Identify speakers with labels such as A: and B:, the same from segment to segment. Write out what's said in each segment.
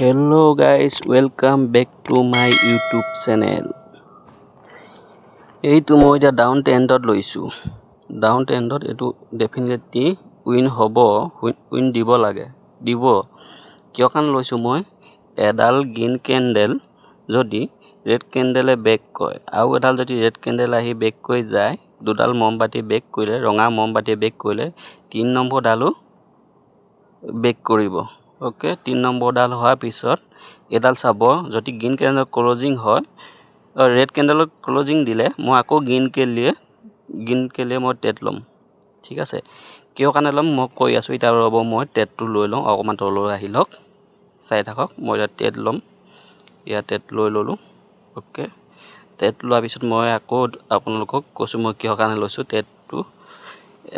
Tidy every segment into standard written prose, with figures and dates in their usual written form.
A: Hello guys, welcome back to my YouTube channel. এইটো মই এতিয়া ডাউন ট্ৰেণ্ডত লৈছোঁ। ডাউন ট্ৰেণ্ডত এইটো ডেফিনেটলি উইন হ'ব, উইন দিব লাগে, দিব। কিয় কাৰণে লৈছোঁ মই এডাল গ্ৰীণ কেণ্ডেল যদি ৰেড কেণ্ডেলে বেক কৰে আৰু এডাল যদি ৰেড কেণ্ডেল আহি বেক কৰি যায়, দুডাল মমবাতি বেক কৰিলে, ৰঙা মমবাতি বেক কৰিলে 3 নম্বৰ ডালো বেক কৰিব। ওকে, 3 নম্বৰ ডাল হোৱাৰ পিছত এডাল চাব যদি গ্ৰীণ কেণ্ডেল ক্লজিং হয়, ৰেড কেণ্ডেলত ক্লজিং দিলে মই আকৌ গ্ৰীণ কেলে মই টেট ল'ম। ঠিক আছে, কিয় কাৰণে ল'ম মই কৈ আছোঁ। এতিয়া ৰ'ব মই টেটটো লৈ লওঁ, অকণমান তললৈ আহি লওক, চাই থাকক। মই এতিয়া টেট ল'ম, ইয়াত টেট লৈ ল'লোঁ। ওকে, টেট লোৱাৰ পিছত মই আকৌ আপোনালোকক কৈছোঁ মই কিহৰ কাৰণে লৈছোঁ টেটটো।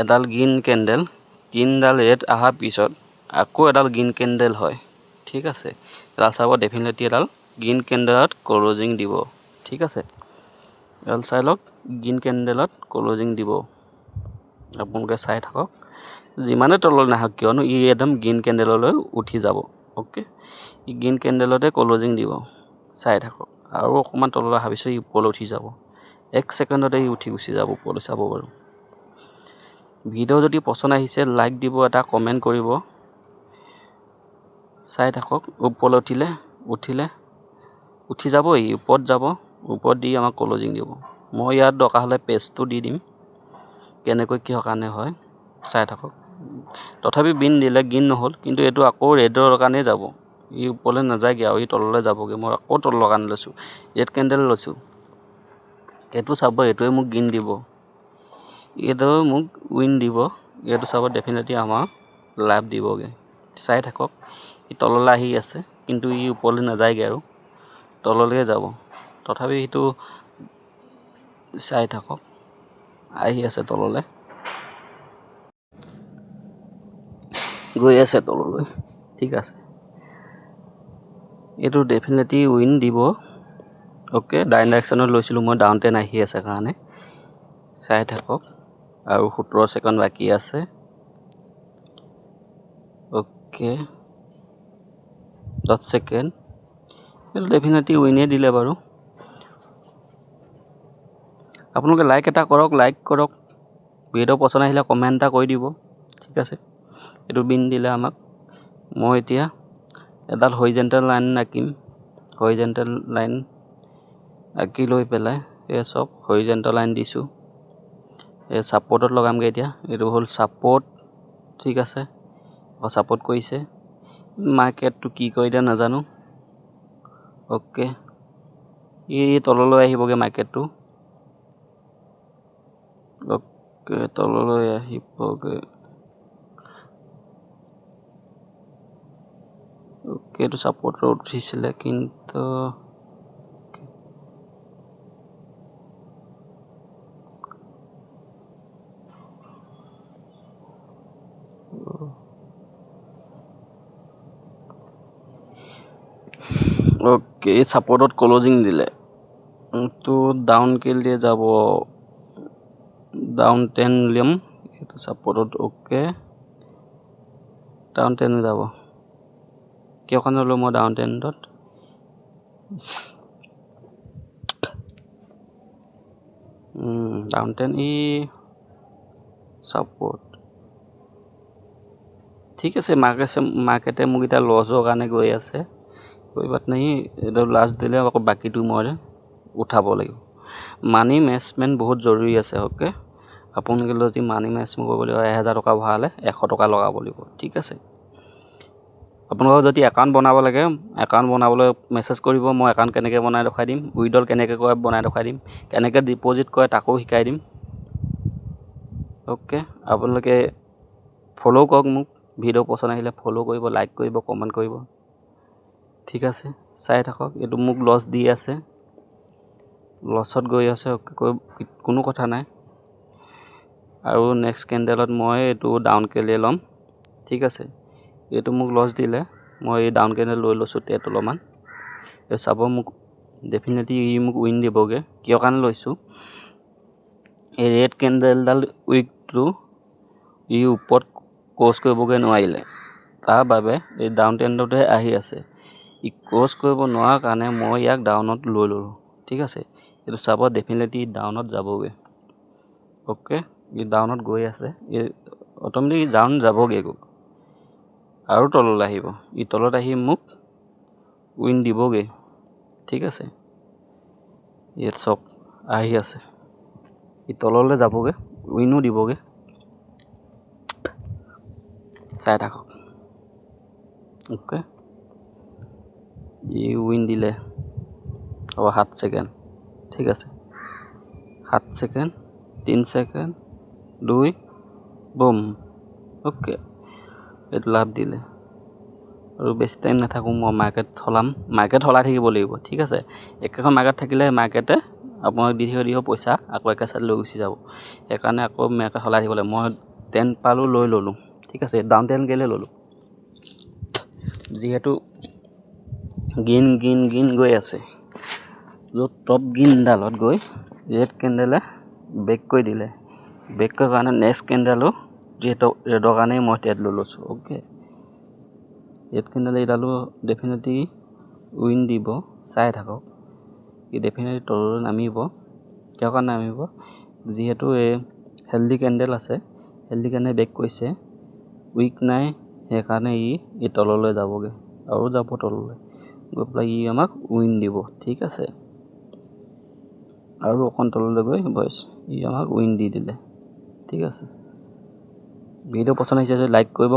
A: এডাল গ্ৰীণ কেণ্ডেল 3ডাল ৰেড অহাৰ পিছত আকৌ এডাল গ্ৰীণ কেণ্ডেল হয়। ঠিক আছে, এডাল চাব ডেফিনেটলি এডাল গ্ৰীণ কেণ্ডেলত ক্লজিং দিব। ঠিক আছে, এডাল চাই লওক, গ্ৰীণ কেণ্ডেলত ক্লজিং দিব। আপোনালোকে চাই থাকক, যিমানে তললৈ নাহক কিয়নো ই একদম গ্ৰীণ কেণ্ডেললৈ উঠি যাব। অ'কে, ই গ্ৰীণ কেণ্ডেলতে ক্লজিং দিব, চাই থাকক। আৰু অকণমান তললৈ অহাৰ পিছত ই ওপৰলৈ উঠি যাব, 1 ছেকেণ্ডতে ই উঠি গুচি যাব ওপৰলৈ। চাব বাৰু, ভিডিঅ' যদি পচন্দ আহিছে লাইক দিব, এটা কমেণ্ট কৰিব। চাই থাকক, ওপৰলৈ উঠিলে উঠি যাব, ই ওপৰত যাব, ওপৰত দি আমাক ক্লজিং দিব। মই ইয়াত দৰকাৰ হ'লে পেজটো দি দিম কেনেকৈ কিহৰ কাৰণে হয়, চাই থাকক। তথাপি গ্ৰীণ দিলে, গ্ৰীণ নহ'ল, কিন্তু এইটো আকৌ ৰেডৰ কাৰণেই যাব। ই ওপৰলৈ নাযায়গৈ আৰু ই তললৈ যাবগৈ। মই আকৌ তলৰ কাৰণে লৈছোঁ, ৰেড কেণ্ডেল লৈছোঁ। এইটো চাব, এইটোৱে মোক গ্ৰীণ দিব, এইটোৱে মোক উইন দিব। এইটো চাব ডেফিনেটলি আমাৰ লাভ দিবগৈ। চাই থাকক, ই তললৈ আহি আছে, কিন্তু ই ওপৰলৈ নাযায়গৈ আৰু তললৈকে যাব। তথাপি সেইটো চাই থাকক, আহি আছে তললৈ, গৈ আছে তললৈ। ঠিক আছে, এইটো ডেফিনেটলি উইন দিব। অ'কে, ডাইৰেকশ্যনত লৈছিলোঁ মই, ডাউন ট্ৰেণ্ড আহি আছে কাৰণে। চাই থাকক, আৰু 17 ছেকেণ্ড বাকী আছে। অ'কে, 10 ছেকেণ্ড, এইটো ডেফিনেটলি উইনেই দিলে বাৰু। আপোনালোকে লাইক এটা কৰক, লাইক কৰক। ভিডিঅ' পচন্দ আহিলে কমেণ্ট এটা কৰি দিব। ঠিক আছে, এইটো বিন দিলে আমাক। মই এতিয়া এডাল হৰিজেণ্টেল লাইন আঁকিম, হৰিজেণ্টেল লাইন আঁকি লৈ পেলাই এই চব হৰিজেণ্টেল লাইন দিছোঁ। এই ছাপৰ্টত লগামগৈ এতিয়া। এইটো হ'ল ছাপৰ্ট। ঠিক আছে, ছাপৰ্ট কৰিছে। মাৰ্কেটটো কি কৰি দিয়ে নাজানো। অ'কে, ই তললৈ আহিবগৈ মাৰ্কেটটো। অ'কে, তললৈ আহিবগৈ। অ'কে, এইটো ছাপৰ্টত উঠিছিলে, কিন্তু অ'কে, এই ছাপৰ্টত ক্লজিং দিলে, তো ডাউন কিল দিয়ে যাব, ডাউন 10 লিয়াম। এইটো ছাপৰ্টত অ'কে, ডাউন 10 যাব। কিয় কাৰণে ল'লোঁ মই ডাউন 10ত, ডাউন 10 ই ছাপৰ্ট। ঠিক আছে, মাৰ্কেটে মোক এতিয়া লছৰ কাৰণে গৈ আছে, কৈ বাত নাই। এইটো লাষ্ট দিলে আকৌ বাকীটো মই উঠাব লাগিব। মানি মেনেজমেণ্ট বহুত জৰুৰী আছে। অ'কে, আপোনালোকে যদি মানি মেনেজমেণ্ট কৰিব লাগিব, 1000 টকা ভৰালে 100 টকা লগাব লাগিব। ঠিক আছে, আপোনালোকৰ যদি একাউণ্ট বনাব লাগে, একাউণ্ট বনাবলৈ মেছেজ কৰিব, মই একাউণ্ট কেনেকৈ বনাই দেখুৱাই দিম, উইড্ৰল কেনেকৈ কৰে বনাই দেখুৱাই দিম, কেনেকৈ ডিপ'জিট কৰে তাকো শিকাই দিম। অ'কে, আপোনালোকে ফ'ল' কৰক মোক। ভিডিঅ' পচন্দ আহিলে ফ'ল' কৰিব, লাইক কৰিব, কমেণ্ট কৰিব। ঠিক আছে, চাই থাকক। এইটো মোক লছ দি আছে, লছত গৈ আছে। কোনো কথা নাই, আৰু নেক্সট কেণ্ডেলত মই এইটো ডাউন কেলে ল'ম। ঠিক আছে, এইটো মোক লছ দিলে, মই এই ডাউন কেণ্ডেল লৈ লৈছোঁ টেট অলপমান। এই চাব, মোক ডেফিনেটলি ই মোক উইন দিবগৈ। কিয় কাৰণে লৈছোঁ, এই ৰেড কেণ্ডেলডাল উইকটো ই ওপৰত ক্ৰছ কৰিবগৈ নোৱাৰিলে, তাৰ বাবে এই ডাউন ট্ৰেণ্ডতে আহি আছে। ই ক্ৰছ কৰিব নোৱাৰাৰ কাৰণে মই ইয়াক ডাউনত লৈ ল'লোঁ ঠিক আছে। এইটো চাব ডেফিনেটলি ডাউনত যাবগৈ। অ'কে, ই ডাউনত গৈ আছে, ই অট'মেটিক ডাউন যাবগৈ গৈ আৰু তললৈ আহিব। ই তলত আহি মোক উইন দিবগৈ ঠিক আছে। ইয়াত চাওক আহি আছে, ই তললৈ যাবগৈ, উইনো দিবগৈ। চাই থাকক। অ'কে, ই উইন দিলে হ'ব 7 ছেকেণ্ড ঠিক আছে। 7 ছেকেণ্ড, 3 ছেকেণ্ড, 2 বুম। অ'কে, এইটো লাভ দিলে আৰু বেছি টাইম নাথাকোঁ, মই মাৰ্কেট সলাম। মাৰ্কেট সলাই থাকিব লাগিব ঠিক আছে। একেখন মাৰ্কেট থাকিলে মাৰ্কেটে আপোনাক দি দিব পইচা, আকৌ একে চাইড লৈ গুচি যাব। সেইকাৰণে আকৌ মাৰ্কেট সলাই থাকিব লাগিব। মই 10 পালোঁ, লৈ ল'লোঁ ঠিক আছে। ডাউন 10 কেলৈ ল'লোঁ, যিহেতু গ্ৰীণ গৈ আছে, য'ত টপ গ্ৰীণডালত গৈ ৰেড কেণ্ডেলে ব্ৰেক কৰি দিলে। ব্ৰেক কৰাৰ কাৰণে নেক্সট কেণ্ডেলো যিহেতু ৰেডৰ কাৰণেই মই ট্ৰেড লৈ লৈছোঁ। অ'কে, ৰেড কেণ্ডেলে এইডালো ডেফিনেটলি উইন দিব, চাই থাকক। ই ডেফিনেটলি তললৈ নামিব। কিয় কাৰণে নামিব, যিহেতু এই হেল্ডি কেণ্ডেল আছে, হেল্ডি কেণ্ডেল ব্ৰেক কৰিছে, উইক নাই, সেইকাৰণে ই তললৈ যাবগৈ আৰু যাব তললৈ গৈ পেলাই ই আমাক উইন দিব ঠিক আছে। আৰু অকণ তললৈ গৈ বয়স ই আমাক উইন দি দিলে ঠিক আছে। ভিডিঅ' পচন্দ আহিছে যদি লাইক কৰিব।